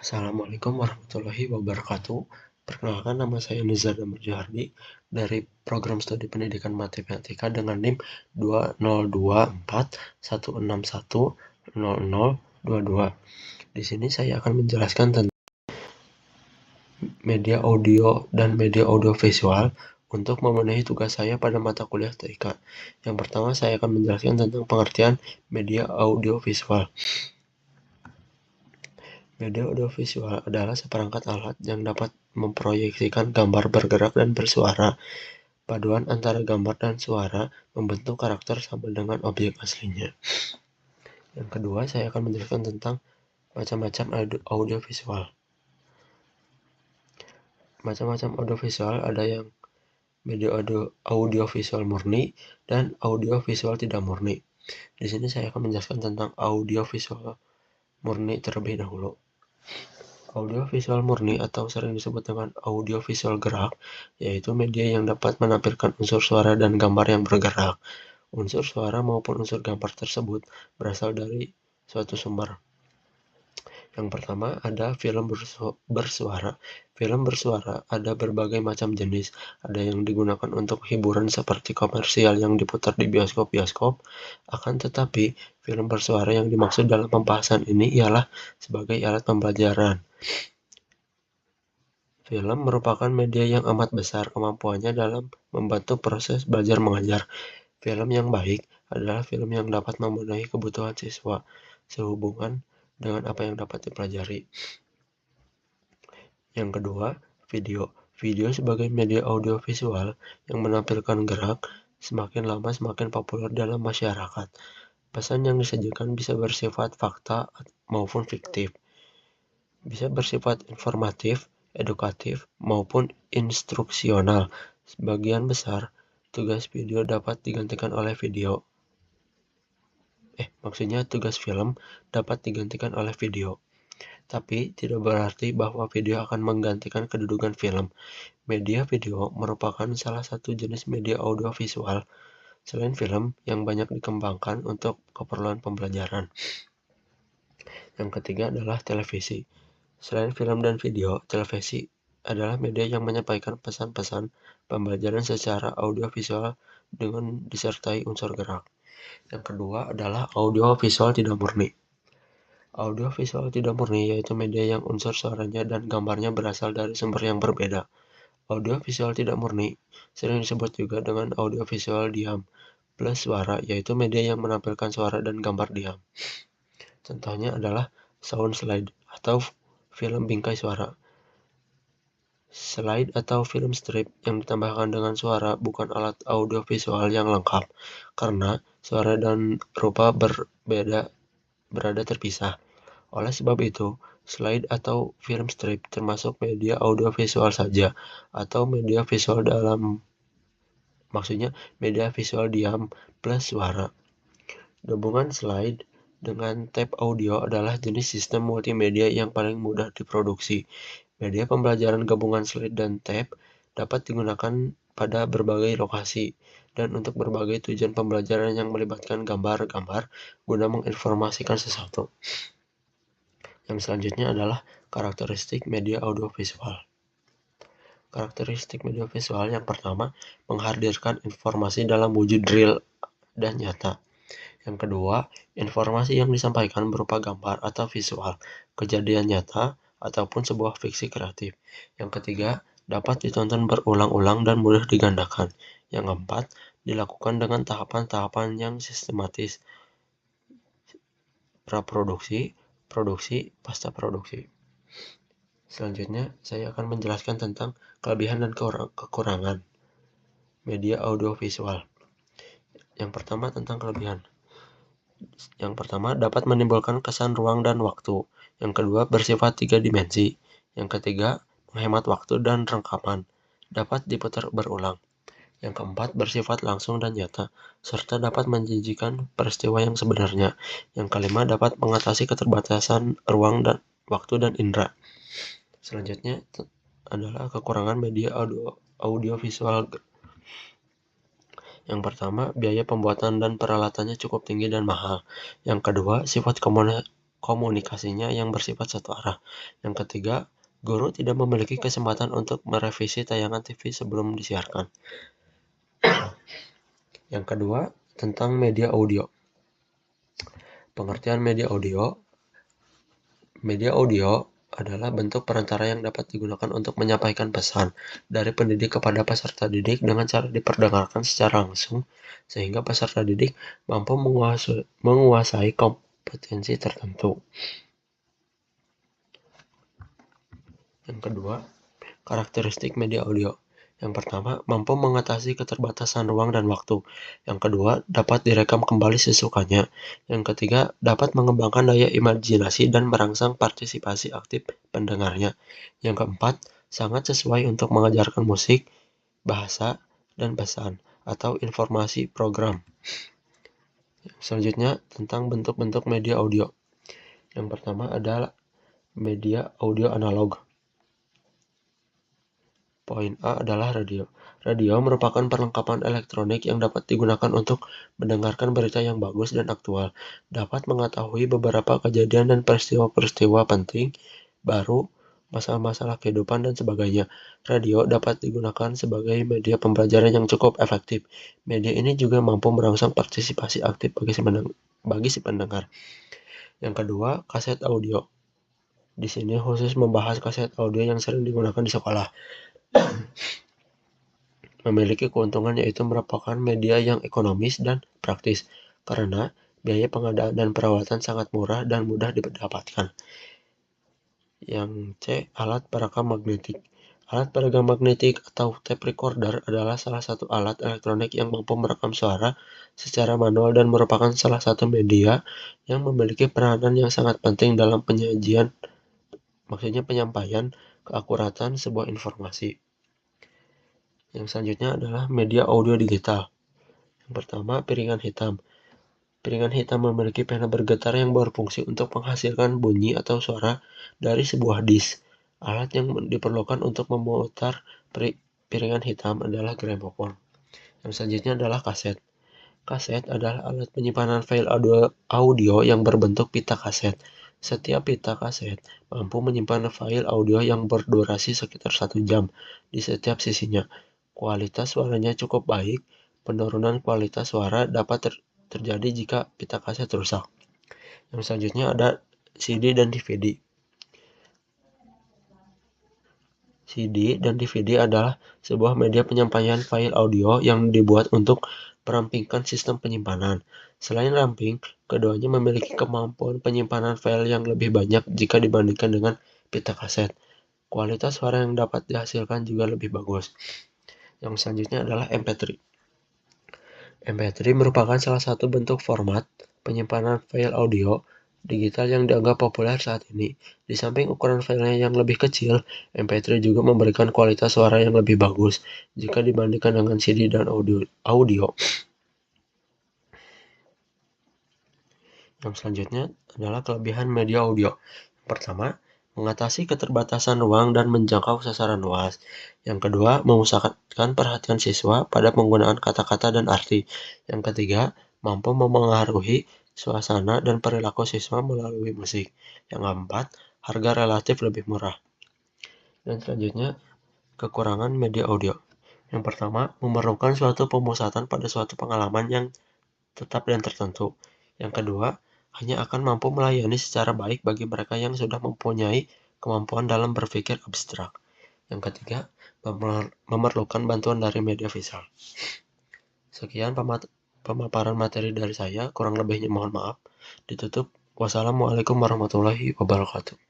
Assalamualaikum warahmatullahi wabarakatuh. Perkenalkan, nama saya Nizar Damar Johardi dari Program Studi Pendidikan Matematika dengan NIM 202416100022. Di sini saya akan menjelaskan tentang media audio dan media audiovisual untuk memenuhi tugas saya pada mata kuliah TIK. Yang pertama, saya akan menjelaskan tentang pengertian media audiovisual. Media audiovisual adalah seperangkat alat yang dapat memproyeksikan gambar bergerak dan bersuara. Paduan antara gambar dan suara membentuk karakter sama dengan objek aslinya. Yang kedua, saya akan menjelaskan tentang macam-macam audiovisual. Macam-macam audiovisual ada yang media audiovisual murni dan audiovisual tidak murni. Di sini saya akan menjelaskan tentang audiovisual murni terlebih dahulu. Audiovisual murni atau sering disebut dengan audiovisual gerak, yaitu media yang dapat menampilkan unsur suara dan gambar yang bergerak. Unsur suara maupun unsur gambar tersebut berasal dari suatu sumber. Yang pertama ada film bersuara. Film bersuara ada berbagai macam jenis. Ada yang digunakan untuk hiburan seperti komersial yang diputar di bioskop-bioskop. Akan tetapi, film bersuara yang dimaksud dalam pembahasan ini ialah sebagai alat pembelajaran. Film merupakan media yang amat besar kemampuannya dalam membantu proses belajar mengajar. Film yang baik adalah film yang dapat memenuhi kebutuhan siswa sehubungan dengan apa yang dapat dipelajari. Yang kedua, video. Video sebagai media audiovisual yang menampilkan gerak semakin lama semakin populer dalam masyarakat. Pesan yang disajikan bisa bersifat fakta maupun fiktif. Bisa bersifat informatif, edukatif, maupun instruksional. Sebagian besar tugas video dapat digantikan oleh video. Tugas film dapat digantikan oleh video. Tapi tidak berarti bahwa video akan menggantikan kedudukan film. Media video merupakan salah satu jenis media audiovisual selain film yang banyak dikembangkan untuk keperluan pembelajaran. Yang ketiga adalah televisi. Selain film dan video, televisi adalah media yang menyampaikan pesan-pesan pembelajaran secara audiovisual dengan disertai unsur gerak. Yang kedua adalah audiovisual tidak murni. Audiovisual tidak murni yaitu media yang unsur suaranya dan gambarnya berasal dari sumber yang berbeda. Audiovisual tidak murni sering disebut juga dengan audiovisual diam plus suara, yaitu media yang menampilkan suara dan gambar diam. Contohnya adalah sound slide atau film bingkai suara. Slide atau film strip yang ditambahkan dengan suara bukan alat audiovisual yang lengkap, karena suara dan rupa berada terpisah. Oleh sebab itu, slide atau film strip termasuk media audiovisual saja, atau media visual media visual diam plus suara. Gabungan slide dengan tape audio adalah jenis sistem multimedia yang paling mudah diproduksi. Media pembelajaran gabungan slide dan tape dapat digunakan pada berbagai lokasi dan untuk berbagai tujuan pembelajaran yang melibatkan gambar-gambar guna menginformasikan sesuatu. Yang selanjutnya adalah karakteristik media audiovisual. Karakteristik media visual yang pertama, menghadirkan informasi dalam wujud real dan nyata. Yang kedua, informasi yang disampaikan berupa gambar atau visual, kejadian nyata, ataupun sebuah fiksi kreatif. Yang ketiga, dapat ditonton berulang-ulang dan mudah digandakan. Yang keempat, dilakukan dengan tahapan-tahapan yang sistematis. Praproduksi, produksi, pasca produksi. Selanjutnya, saya akan menjelaskan tentang kelebihan dan kekurangan media audiovisual. Yang pertama tentang kelebihan. Yang pertama, dapat menimbulkan kesan ruang dan waktu. Yang kedua, bersifat 3 dimensi. Yang ketiga, menghemat waktu dan rekaman. Dapat diputar berulang. Yang keempat, bersifat langsung dan nyata, serta dapat menjanjikan peristiwa yang sebenarnya. Yang kelima, dapat mengatasi keterbatasan ruang dan waktu dan indera. Selanjutnya adalah kekurangan media audiovisual. Yang pertama, biaya pembuatan dan peralatannya cukup tinggi dan mahal. Yang kedua, sifat komunikasinya yang bersifat satu arah. Yang ketiga, guru tidak memiliki kesempatan untuk merevisi tayangan TV sebelum disiarkan. Yang kedua, tentang media audio. Pengertian media audio. Media audio adalah bentuk perantara yang dapat digunakan untuk menyampaikan pesan dari pendidik kepada peserta didik dengan cara diperdengarkan secara langsung, sehingga peserta didik mampu menguasai kompetensi tertentu. Yang kedua, karakteristik media audio. Yang pertama, mampu mengatasi keterbatasan ruang dan waktu. Yang kedua, dapat direkam kembali sesukanya. Yang ketiga, dapat mengembangkan daya imajinasi dan merangsang partisipasi aktif pendengarnya. Yang keempat, sangat sesuai untuk mengajarkan musik, bahasa, dan pesan, atau informasi program. Selanjutnya, tentang bentuk-bentuk media audio. Yang pertama adalah media audio analog. Poin A adalah radio. Radio merupakan perlengkapan elektronik yang dapat digunakan untuk mendengarkan berita yang bagus dan aktual, dapat mengetahui beberapa kejadian dan peristiwa-peristiwa penting, baru, masalah-masalah kehidupan, dan sebagainya. Radio dapat digunakan sebagai media pembelajaran yang cukup efektif. Media ini juga mampu merangsang partisipasi aktif bagi si pendengar. Yang kedua, kaset audio. Di sini khusus membahas kaset audio yang sering digunakan di sekolah. Memiliki keuntungan yaitu merupakan media yang ekonomis dan praktis, karena biaya pengadaan dan perawatan sangat murah dan mudah didapatkan. Yang C. Alat perekam magnetik. Alat perekam magnetik atau tape recorder adalah salah satu alat elektronik yang mampu merekam suara secara manual dan merupakan salah satu media yang memiliki peranan yang sangat penting dalam penyampaian keakuratan sebuah informasi. Yang selanjutnya adalah media audio digital. Yang pertama, piringan hitam. Piringan hitam memiliki pena bergetar yang berfungsi untuk menghasilkan bunyi atau suara dari sebuah disk. Alat yang diperlukan untuk memutar piringan hitam adalah gramofon. Yang selanjutnya adalah kaset. Kaset adalah alat penyimpanan file audio yang berbentuk pita kaset. Setiap pita kaset mampu menyimpan file audio yang berdurasi sekitar 1 jam di setiap sisinya. Kualitas suaranya cukup baik. Penurunan kualitas suara dapat terjadi jika pita kaset rusak. Yang selanjutnya ada CD dan DVD. CD dan DVD adalah sebuah media penyampaian file audio yang dibuat untuk merampingkan sistem penyimpanan. Selain ramping, keduanya memiliki kemampuan penyimpanan file yang lebih banyak jika dibandingkan dengan pita kaset. Kualitas suara yang dapat dihasilkan juga lebih bagus. Yang selanjutnya adalah MP3. MP3 merupakan salah satu bentuk format penyimpanan file audio digital yang dianggap populer saat ini. Di samping ukuran filenya yang lebih kecil, MP3 juga memberikan kualitas suara yang lebih bagus jika dibandingkan dengan CD dan audio. Yang selanjutnya adalah kelebihan media audio. Pertama, mengatasi keterbatasan ruang dan menjangkau sasaran luas. Yang kedua, memusatkan perhatian siswa pada penggunaan kata-kata dan arti. Yang ketiga, mampu memengaruhi suasana dan perilaku siswa melalui musik. Yang keempat, harga relatif lebih murah. Dan selanjutnya, kekurangan media audio. Yang pertama, memerlukan suatu pemusatan pada suatu pengalaman yang tetap dan tertentu. Yang kedua, hanya akan mampu melayani secara baik bagi mereka yang sudah mempunyai kemampuan dalam berpikir abstrak. Yang ketiga, memerlukan bantuan dari media visual. Sekian pemaparan materi dari saya, kurang lebihnya mohon maaf. Ditutup. Wassalamualaikum warahmatullahi wabarakatuh.